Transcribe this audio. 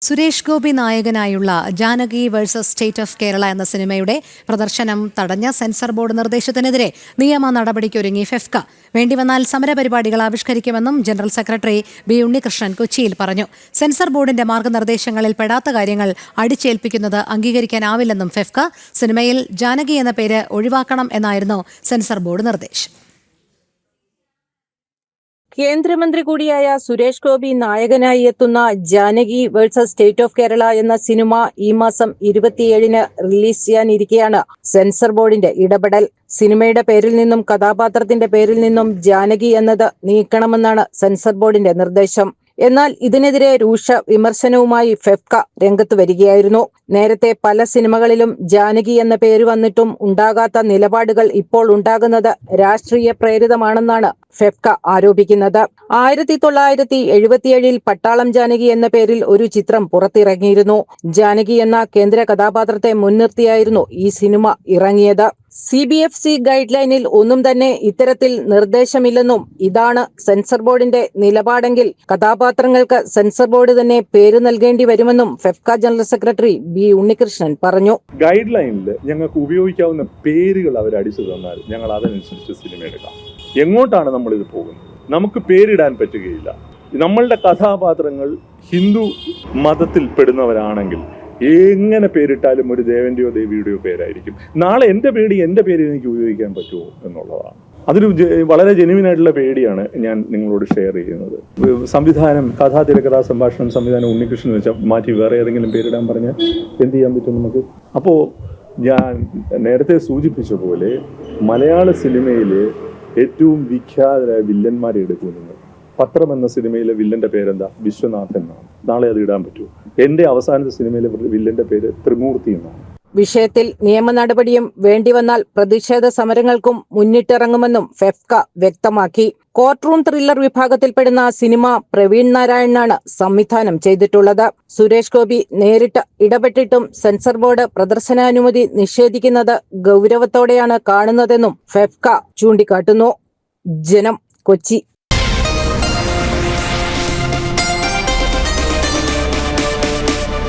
സുരേഷ് ഗോപി നായകനായുള്ള Janaki versus state of Kerala എന്ന സിനിമയുടെ പ്രദർശനം തടഞ്ഞ സെൻസർ ബോർഡ് നിർദ്ദേശത്തിനെതിരെ നിയമ നടപടിക്കൊരുങ്ങി ഫെഫ്ക. വേണ്ടിവന്നാൽ സമരപരിപാടികൾ ആവിഷ്കരിക്കുമെന്നും ജനറൽ സെക്രട്ടറി ബി ഉണ്ണികൃഷ്ണൻ കൊച്ചിയിൽ പറഞ്ഞു. സെൻസർ ബോർഡിന്റെ മാർഗനിർദ്ദേശങ്ങളിൽ പെടാത്ത കാര്യങ്ങൾ അടിച്ചേൽപ്പിക്കുന്നത് അംഗീകരിക്കാനാവില്ലെന്നും ഫെഫ്ക. സിനിമയിൽ ജാനകി എന്ന പേര് ഒഴിവാക്കണം എന്നായിരുന്നു സെൻസർ ബോർഡ് നിർദ്ദേശം. കേന്ദ്രമന്ത്രി കൂടിയായ സുരേഷ് ഗോപി നായകനായി എത്തുന്ന Janaki versus state of Kerala എന്ന സിനിമ ഈ മാസം 27-ന് റിലീസ് ചെയ്യാനിരിക്കെയാണ് സെൻസർ ബോർഡിന്റെ ഇടപെടൽ. സിനിമയുടെ പേരിൽ നിന്നും കഥാപാത്രത്തിന്റെ പേരിൽ നിന്നും ജാനകി എന്നത് നീക്കണമെന്നാണ് സെൻസർ ബോർഡിന്റെ നിർദ്ദേശം. എന്നാൽ ഇതിനെതിരെ രൂക്ഷ വിമർശനവുമായി ഫെഫ്ക രംഗത്ത് വരികയായിരുന്നു. നേരത്തെ പല സിനിമകളിലും ജാനകി എന്ന പേര് വന്നിട്ടും ഉണ്ടാകാത്ത നിലപാടുകൾ ഇപ്പോൾ ഉണ്ടാകുന്നത് രാഷ്ട്രീയ പ്രേരിതമാണെന്നാണ് ഫെഫ്ക ആരോപിക്കുന്നത്. 1977-ൽ പട്ടാളം ജാനകി എന്ന പേരിൽ ഒരു ചിത്രം പുറത്തിറങ്ങിയിരുന്നു. ജാനകി എന്ന കേന്ദ്ര കഥാപാത്രത്തെ മുൻനിർത്തിയായിരുന്നു ഈ സിനിമ ഇറങ്ങിയത്. CBFC ഗൈഡ് ലൈനിൽ ഒന്നും തന്നെ ഇത്തരത്തിൽ നിർദ്ദേശമില്ലെന്നും ഇതാണ് സെൻസർ ബോർഡിന്റെ നിലപാടെങ്കിൽ കഥാപാത്രങ്ങൾക്ക് സെൻസർ ബോർഡ് തന്നെ പേര് നൽകേണ്ടി വരുമെന്നും FEFKA general secretary B Unnikrishnan പറഞ്ഞു. ഗൈഡ് ലൈനിൽ ഞങ്ങൾക്ക് ഉപയോഗിക്കാവുന്ന പേരുകൾ അവർ അടിച്ചു തന്നാൽ ഞങ്ങൾ അതനുസരിച്ച് സിനിമ എടുക്കാം. എങ്ങോട്ടാണ് നമ്മളിത് പോകുന്നത്? നമുക്ക് പേരിടാൻ പറ്റുകയില്ല. നമ്മളുടെ കഥാപാത്രങ്ങൾ ഹിന്ദു മതത്തിൽ പെടുന്നവരാണെങ്കിൽ എങ്ങനെ പേരിട്ടാലും ഒരു ദേവന്റെയോ ദേവിയുടെയോ പേരായിരിക്കും. നാളെ എൻ്റെ പേര് എനിക്ക് ഉപയോഗിക്കാൻ പറ്റുമോ എന്നുള്ളതാണ്. അതൊരു വളരെ ജെനുവിനായിട്ടുള്ള പേടിയാണ് ഞാൻ നിങ്ങളോട് ഷെയർ ചെയ്യുന്നത്. സംവിധാനം, തിരക്കഥാ സംഭാഷണം, സംവിധാനം ഉണ്ണികൃഷ്ണൻ വെച്ചാൽ മാറ്റി വേറെ ഏതെങ്കിലും പേരിടാൻ പറഞ്ഞാൽ എന്ത് ചെയ്യാൻ പറ്റും നമുക്ക്? അപ്പോൾ ഞാൻ നേരത്തെ സൂചിപ്പിച്ച പോലെ മലയാള സിനിമയിൽ ഏറ്റവും വിഖ്യാതരായ വില്ലന്മാരെ എടുക്കും നിങ്ങൾ. പത്രം എന്ന സിനിമയിലെ വില്ലന്റെ പേരെന്താ? വിശ്വനാഥൻ എന്നാണ്. നാളെ അത് ഇടാൻ പറ്റുമോ? എന്റെ അവസാനത്തെ സിനിമയിലെ വില്ലന്റെ പേര് ത്രിമൂർത്തി എന്നാണ്. വിഷയത്തിൽ നിയമ നടപടിയും വേണ്ടിവന്നാൽ പ്രതിഷേധ സമരങ്ങൾക്കും മുന്നിട്ടിറങ്ങുമെന്നും ഫെഫ്ക വ്യക്തമാക്കി. കോർട്ട് റൂം ത്രില്ലർ വിഭാഗത്തിൽപ്പെടുന്ന സിനിമ പ്രവീൺ നാരായണനാണ് സംവിധാനം ചെയ്തിട്ടുള്ളത്. സുരേഷ് ഗോപി നേരിട്ട് ഇടപെട്ടിട്ടും സെൻസർ ബോർഡ് പ്രദർശനാനുമതി നിഷേധിക്കുന്നത് ഗൗരവത്തോടെയാണ് കാണുന്നതെന്നും ഫെഫ്ക ചൂണ്ടിക്കാട്ടുന്നു. ജനം, കൊച്ചി.